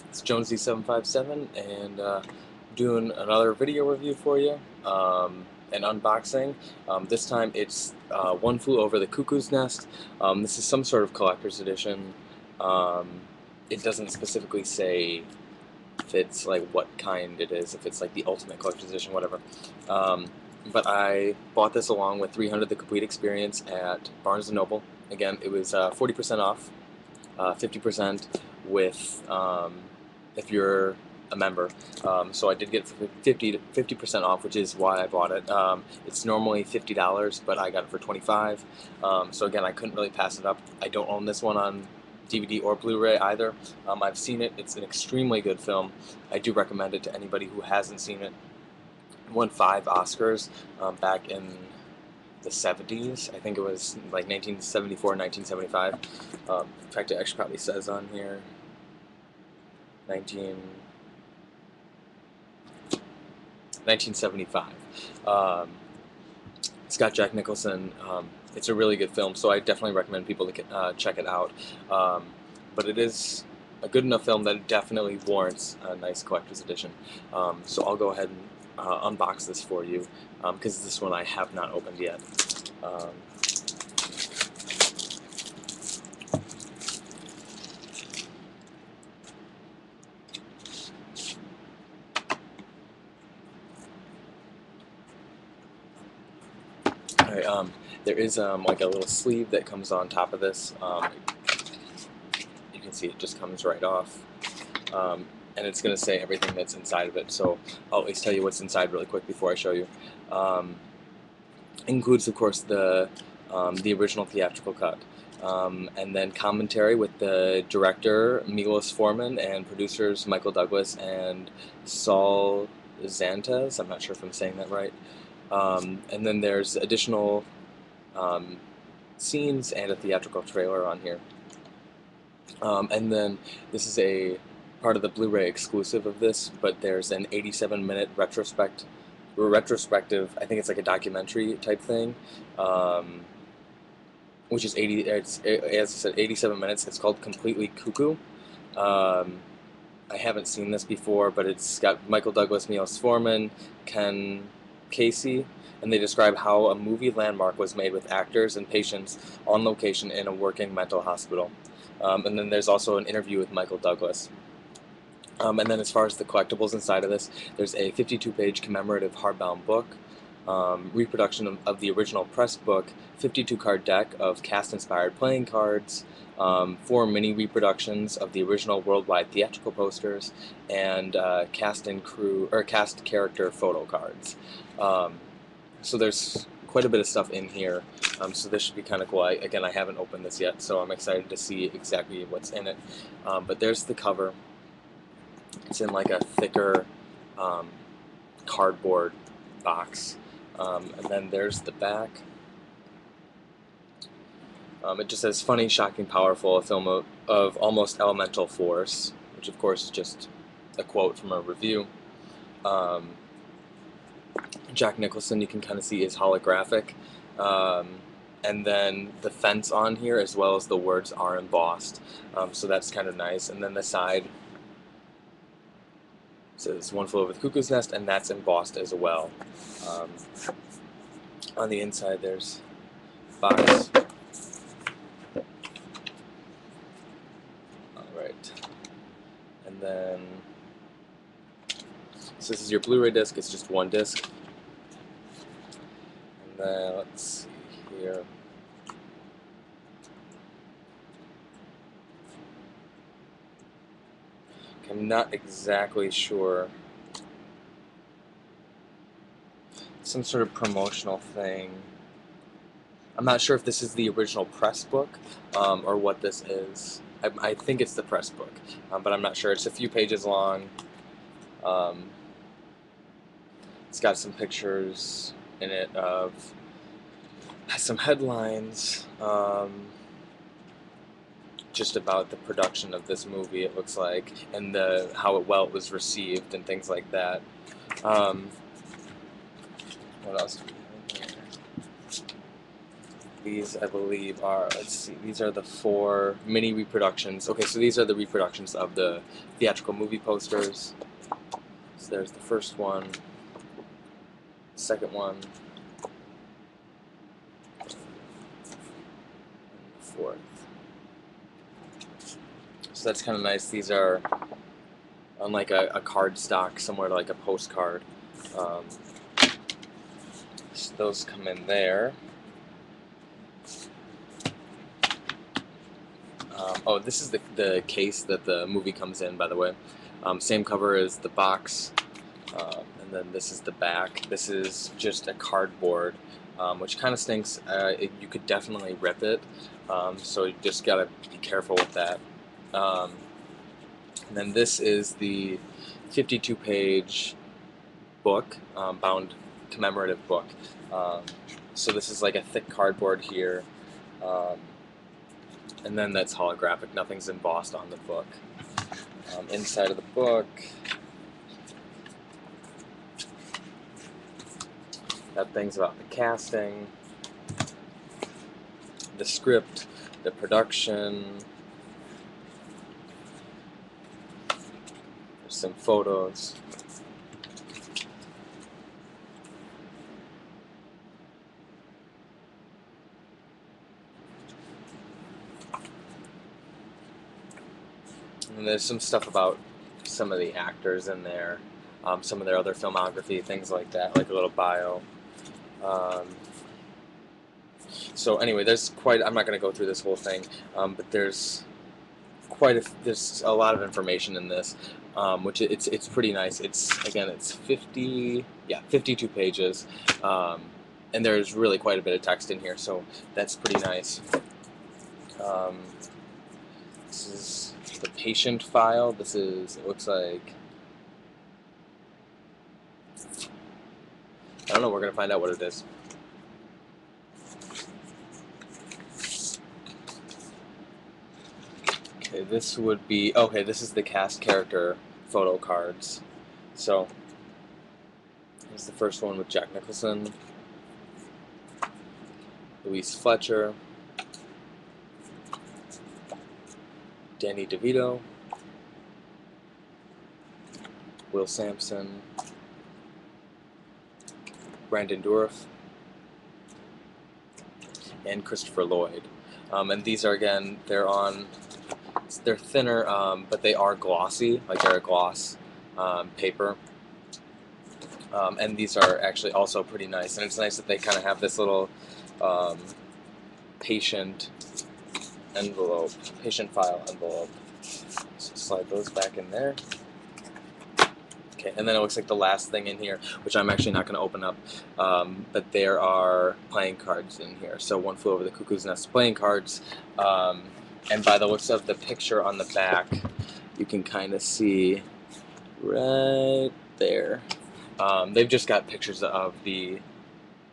It's Jonesy757, and doing another video review for you, an unboxing. This time it's One Flew Over the Cuckoo's Nest. This is some sort of collector's edition. Um, it doesn't specifically say if it's like what kind it is, if it's like the ultimate collector's edition, whatever. Um, but I bought this along with 300 The Complete Experience at Barnes & Noble. Again, it was 40% off, 50% with if you're a member. So I did get 50% off, which is why I bought it. It's normally $50, but I got it for 25. So again, I couldn't really pass it up. I don't own this one on DVD or Blu-ray either. I've seen it. It's an extremely good film. I do recommend it to anybody who hasn't seen it. It won 5 Oscars back in the 70s. I think it was like 1974, 1975. In fact, it actually probably says on here 1975. It's got Jack Nicholson. It's a really good film, so I definitely recommend people to check it out. But it is a good enough film that it definitely warrants a nice collector's edition. So I'll go ahead and unbox this for you, because this one I have not opened yet. Um, Alright, there is like a little sleeve that comes on top of this. You can see it just comes right off. And it's going to say everything that's inside of it, so I'll at least tell you what's inside really quick before I show you. Includes, of course, the original theatrical cut, and then commentary with the director Milos Forman and producers Michael Douglas and Saul Zantes. I'm not sure if I'm saying that right. And then there's additional scenes and a theatrical trailer on here. And then this is a part of the Blu-ray exclusive of this, but there's an 87-minute retrospective. I think it's like a documentary type thing, which is as I said, 87 minutes. It's called Completely Cuckoo. I haven't seen this before, but it's got Michael Douglas, Milos Forman, Ken Casey, and they describe how a movie landmark was made with actors and patients on location in a working mental hospital. And then there's also an interview with Michael Douglas. And then as far as the collectibles inside of this, there's a 52-page commemorative hardbound book, reproduction of the original press book, 52-card deck of cast-inspired playing cards, 4 mini reproductions of the original worldwide theatrical posters, and cast character photo cards. So there's quite a bit of stuff in here. So this should be kind of cool. Again, I haven't opened this yet, so I'm excited to see exactly what's in it. But there's the cover. It's in like a thicker cardboard box. And then there's the back. It just says, funny, shocking, powerful, a film of almost elemental force, which of course is just a quote from a review. Jack Nicholson, you can kind of see, is holographic. And then the fence on here, as well as the words, are embossed. So that's kind of nice. And then the side says One Flew Over the Cuckoo's Nest, and that's embossed as well. On the inside, there's box. Alright. And then, so this is your Blu-ray disc. It's just one disc. And then, let's see here. I'm not exactly sure. Some sort of promotional thing. I'm not sure if this is the original press book or what this is. I think it's the press book, but I'm not sure. It's a few pages long. It's got some pictures in it of some headlines. Just about the production of this movie, it looks like, and how well it was received and things like that. What else do we have here? These, I believe, are, let's see, these are the 4 mini reproductions. Okay, so these are the reproductions of the theatrical movie posters. So there's the first one, the second one, and the fourth. So that's kind of nice. These are unlike a card stock, similar to like a postcard. So those come in there. Oh, this is the case that the movie comes in, by the way. Same cover as the box, and then this is the back. This is just a cardboard, which kind of stinks. You could definitely rip it, so you just gotta be careful with that. And then this is the 52-page book, bound commemorative book. So this is like a thick cardboard here. And then that's holographic, nothing's embossed on the book. Inside of the book, got things about the casting, the script, the production, there's some photos. And there's some stuff about some of the actors in there, some of their other filmography, things like that, like a little bio. So anyway, there's quite. I'm not going to go through this whole thing, but there's there's a lot of information in this, which it's pretty nice. It's 52 pages, and there's really quite a bit of text in here, so that's pretty nice. This is the patient file. This is, it looks like, I don't know, we're going to find out what it is. Okay, this would be, okay, this is the cast character photo cards. So, here's the first one with Jack Nicholson, Louise Fletcher, Danny DeVito, Will Sampson, Brandon Dourif, and Christopher Lloyd. And these are, again, they're thinner, but they are glossy, like they're a gloss paper. And these are actually also pretty nice, and it's nice that they kind of have this little patient file envelope. So slide those back in there. Okay, and then it looks like the last thing in here, which I'm actually not going to open up, but there are playing cards in here. So One Flew Over the Cuckoo's Nest playing cards, and by the looks of the picture on the back, you can kind of see right there. They've just got pictures of the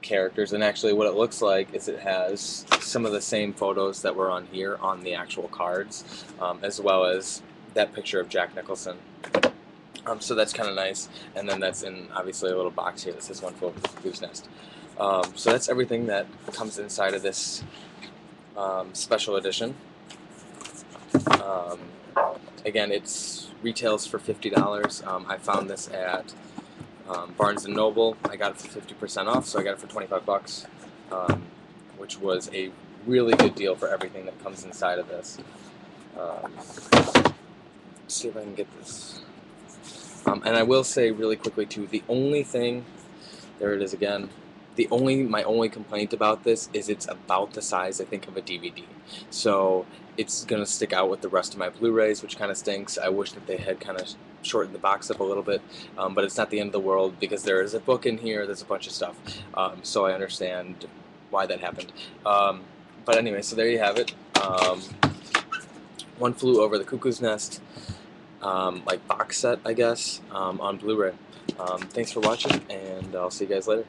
characters, and actually what it looks like is it has some of the same photos that were on here on the actual cards, as well as that picture of Jack Nicholson. So that's kind of nice, and then that's in obviously a little box here that says One Flew Over the Cuckoo's Nest. So that's everything that comes inside of this special edition. Again, it's retails for $50. I found this at Barnes & Noble. I got it for 50% off, so I got it for 25 bucks, which was a really good deal for everything that comes inside of this. Let's see if I can get this. And I will say really quickly too, the only thing, there it is again, my only complaint about this is it's about the size, I think, of a DVD. So it's going to stick out with the rest of my Blu-rays, which kind of stinks. I wish that they had kind of shortened the box up a little bit, but it's not the end of the world because there is a book in here, there's a bunch of stuff, so I understand why that happened. But anyway, so there you have it. One Flew Over the Cuckoo's Nest, like box set, I guess, on Blu-ray. Thanks for watching, and I'll see you guys later.